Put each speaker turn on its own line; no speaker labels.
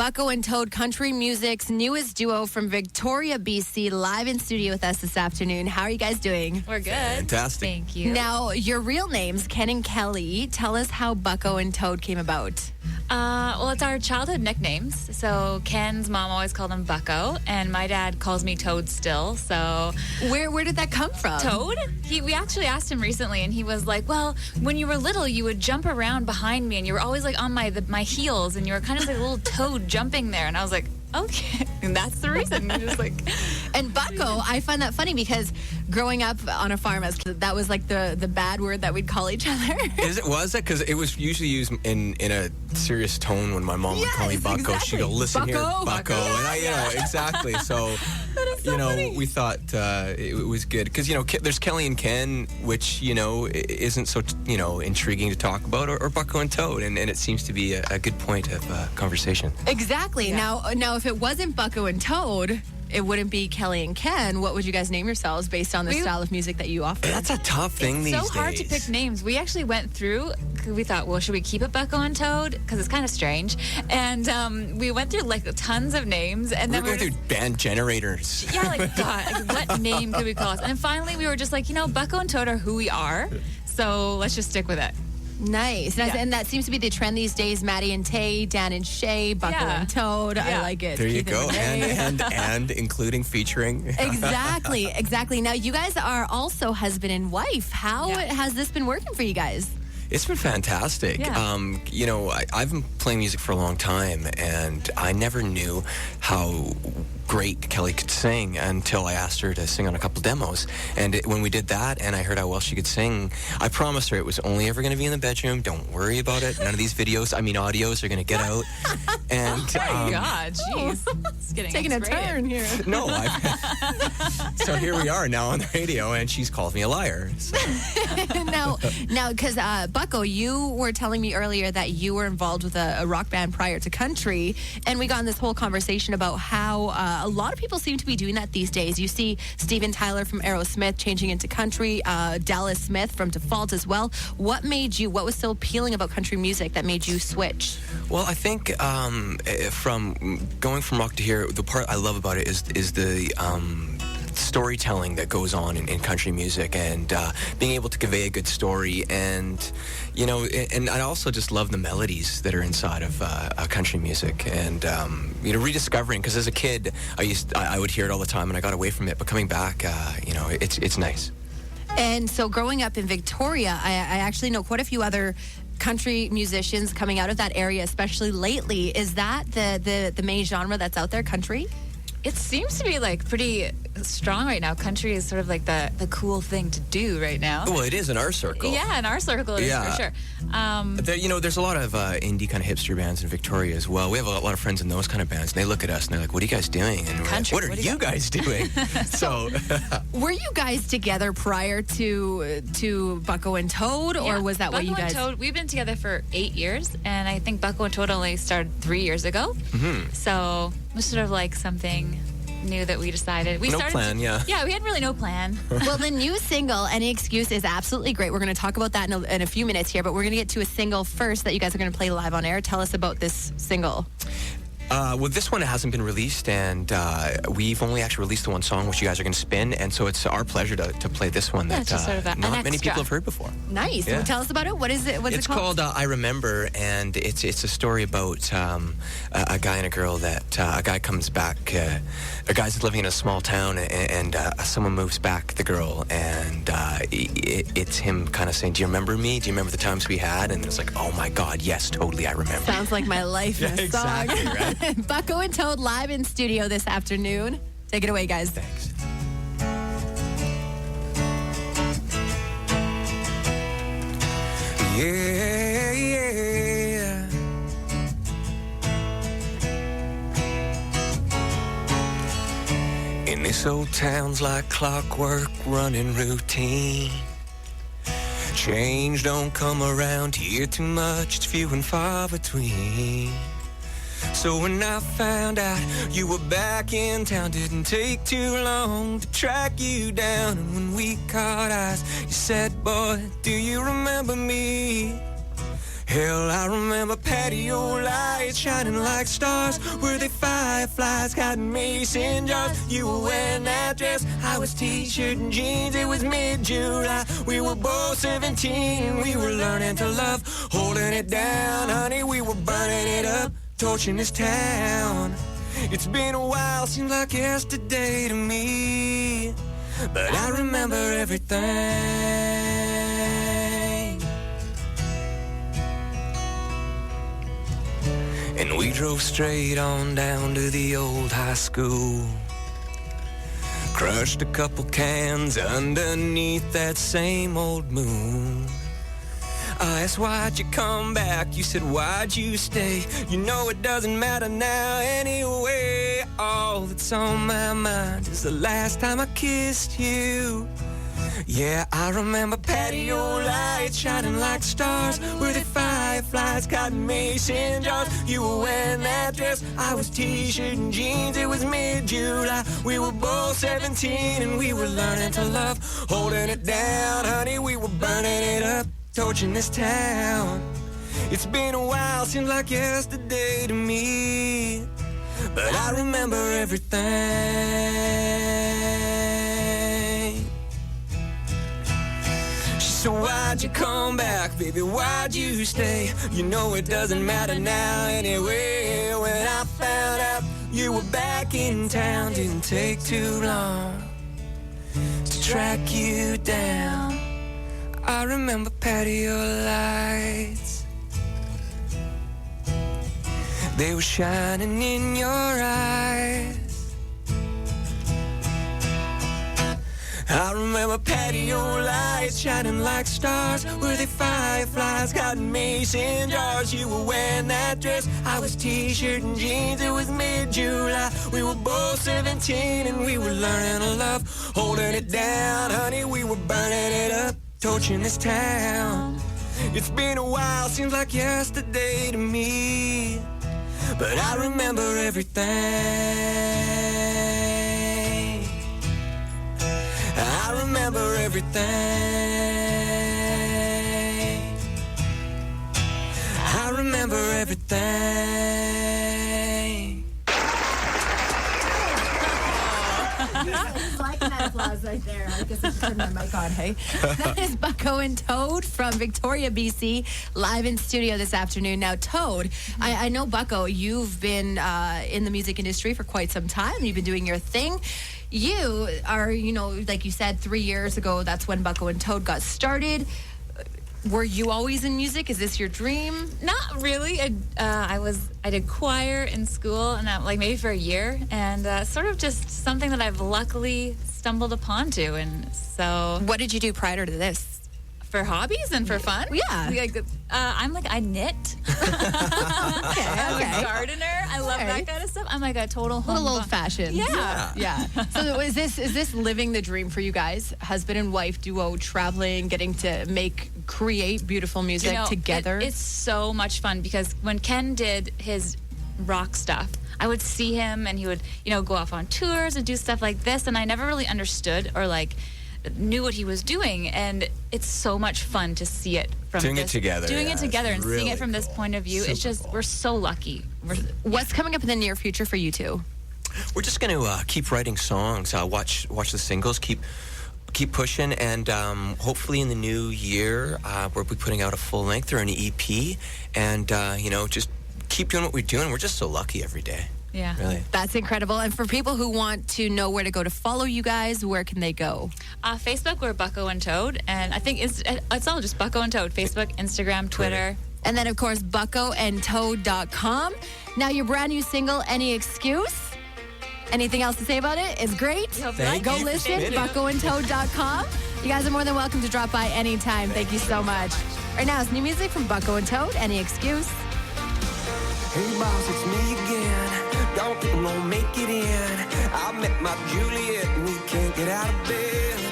Bucko and Toad, country music's newest duo from Victoria, BC, live in studio with us this afternoon. How are you guys doing?
We're good.
Fantastic.
Thank you.
Now, your real names, Ken and Kelly. Tell us how Bucko and Toad came about.
Well, it's our childhood nicknames. So Ken's mom always called him Bucko, and my dad calls me Toad still. So
Where did that come from?
Toad? We actually asked him recently, and he was like, "Well, when you were little, you would jump around behind me, and you were always like on my heels, and you were kind of like a little toad jumping there." And I was like, "Okay," and that's the reason. Just like,
and Bucko, I find that funny because growing up on a farm, that was like the bad word that we'd call each other.
Was it? Because it was usually used in a serious tone when my mom would call me Bucko.
Exactly.
She'd go, "Listen
Bucko,
here, Bucko,"
yeah,
and I, exactly. So,
funny.
we thought it was good because there's Kelly and Ken, which isn't so intriguing to talk about, or Bucko and Toad, and it seems to be a good point of conversation.
Exactly.
Yeah.
Now, if it wasn't Bucko and Toad, it wouldn't be Kelly and Ken. What would you guys name yourselves based on the style of music that you offer?
That's a tough thing these days.
It's so hard to pick names. We actually went through, we thought, well, should we keep it Bucko and Toad? Because it's kind of strange. And we went through like tons of names. And then
we were going through band generators.
Yeah, like, God, what name could we call us? And then finally we were just like, Bucko and Toad are who we are. So let's just stick with it.
Nice.
Yeah.
And that seems to be the trend these days. Maddie and Tay, Dan and Shay, Bucko and Toad.
Yeah.
I like it.
There you
Keith
go.
Renee.
And including featuring.
Exactly. Now, you guys are also husband and wife. How has this been working for you guys?
It's been fantastic.
Yeah.
I've been playing music for a long time, and I never knew how great Kelly could sing until I asked her to sing on a couple demos. And when we did that, and I heard how well she could sing, I promised her it was only ever going to be in the bedroom. Don't worry about it. None of these audios are going to get out. And
Oh, my God, jeez. It's getting
Taking a turn here.
no, so here we are now on the radio, and she's called me a liar. So.
now, because Bucko, you were telling me earlier that you were involved with a rock band prior to country, and we got in this whole conversation about how a lot of people seem to be doing that these days. You see Steven Tyler from Aerosmith changing into country, Dallas Smith from Default as well. What was so appealing about country music that made you switch?
Well, I think from going from rock to here, the part I love about it is the storytelling that goes on in country music, and being able to convey a good story, and and I also just love the melodies that are inside of country music, and rediscovering, because as a kid I would hear it all the time and I got away from it, but coming back it's nice.
And so growing up in Victoria, I actually know quite a few other country musicians coming out of that area, especially lately. Is that the main genre that's out there, country?
It seems to be like pretty strong right now. Country is sort of like the cool thing to do right now.
Well, it is in our circle.
Yeah, in our circle it is for sure.
There's a lot of indie kind of hipster bands in Victoria as well. We have a lot of friends in those kind of bands, and they look at us and they're like, "What are you guys doing?" And we're like, what are you guys doing? So,
were you guys together prior to Bucko and Toad, or was that what you guys?
Bucko and Toad, we've been together for 8 years, and I think Bucko and Toad only started 3 years ago. Mm-hmm. So it was sort of like something new that we decided. We had really no plan.
Well, the new single, Any Excuse, is absolutely great. We're going to talk about that in a few minutes here, but we're going to get to a single first that you guys are going to play live on air. Tell us about this single.
Well, this one hasn't been released, and we've only actually released the one song, which you guys are going to spin, and so it's our pleasure to play this one that
just sort of
not many people have heard before.
Nice. Yeah. Well, tell us about it. What is it? What's it called?
It's called I Remember, and it's a story about a guy and a girl that a guy comes back. A guy's living in a small town, and someone moves back the girl, and it's him kind of saying, "Do you remember me? Do you remember the times we had?" And it's like, "Oh my God, yes, totally, I remember."
Sounds like my life in a song.
Exactly, right?
Bucko and Toad live in studio this afternoon. Take it away, guys.
Thanks. Yeah, yeah. In this old town's like clockwork running routine. Change don't come around here too much, it's few and far between. So when I found out you were back in town, didn't take too long to track you down. And when we caught eyes, you said, "Boy, do you remember me?" Hell, I remember patio lights shining like stars. Were they fireflies, cotton mason jars? You were wearing that dress, I was t-shirt and jeans. It was mid-July, we were both 17. We were learning to love, holding it down. Honey, we were burning it up, torching this town. It's been a while, seems like yesterday to me, but I remember everything. And we drove straight on down to the old high school. Crushed a couple cans underneath that same old moon. I asked, why'd you come back? You said, why'd you stay? You know it doesn't matter now anyway. All that's on my mind is the last time I kissed you. Yeah, I remember patio lights shining like stars. Were they fireflies, cotton mason jars? You were wearing that dress, I was t-shirt and jeans. It was mid-July, we were both 17. And we were learning to love, holding it down. Honey, we were burning it up, torching this town. It's been a while, seems like yesterday to me, but I remember everything. So why'd you come back, baby, why'd you stay? You know it doesn't matter now anyway. When I found out you were back in town, didn't take too long to track you down. I remember patio lights, they were shining in your eyes. I remember patio lights shining like stars. Were they fireflies, cotton mason jars? You were wearing that dress, I was t-shirt and jeans. It was mid-July, we were both 17. And we were learning to love, holding it down. Honey, we were burning it up, torching this town. It's been a while, seems like yesterday to me, but I remember everything. I remember everything. I remember everything.
Liking that applause right there. I guess I should turn my mic on, hey? That is Bucko and Toad from Victoria, BC, live in studio this afternoon. Now, Toad, I know, Bucko, you've been in the music industry for quite some time. You've been doing your thing. You are, you know, like you said, 3 years ago, that's when Bucko and Toad got started. Were you always in music? Is this your dream?
Not really. I did choir in school, and like maybe for a year, and sort of just something that I've luckily stumbled upon to. And so,
What did you do prior to this?
for hobbies and for fun,
Yeah.
I knit. I'm a gardener. I love that kind of stuff. I'm like a total
A little old-fashioned.
Yeah.
So is this living the dream for you guys? Husband and wife duo, traveling, getting to create beautiful music together?
It's so much fun because when Ken did his rock stuff, I would see him and he would, go off on tours and do stuff like this, and I never really understood or knew what he was doing, and it's so much fun to see it from
Doing it together
and
really
seeing it from this point of view. It's just we're so lucky.
What's coming up in the near future for you two?
We're just going to keep writing songs, watch the singles, keep pushing, and hopefully in the new year we'll be putting out a full length or an EP, and just keep doing what we're doing. We're just so lucky every day.
Yeah.
Really.
That's incredible. And for people who want to know where to go to follow you guys, where can they go?
Facebook, we're Bucko and Toad, and I think it's all just Bucko and Toad. Facebook, Instagram, Twitter.
And then, of course, buckoandtoad.com. Now, your brand new single, Any Excuse. Anything else to say about it? It's great. Go listen, buckoandtoad.com. You guys are more than welcome to drop by anytime. Thank you so much. Right now, it's new music from Bucko and Toad, Any Excuse.
Hey boss, it's me again. Don't think I'm gonna make it in. I met my Juliet and we can't get out of bed.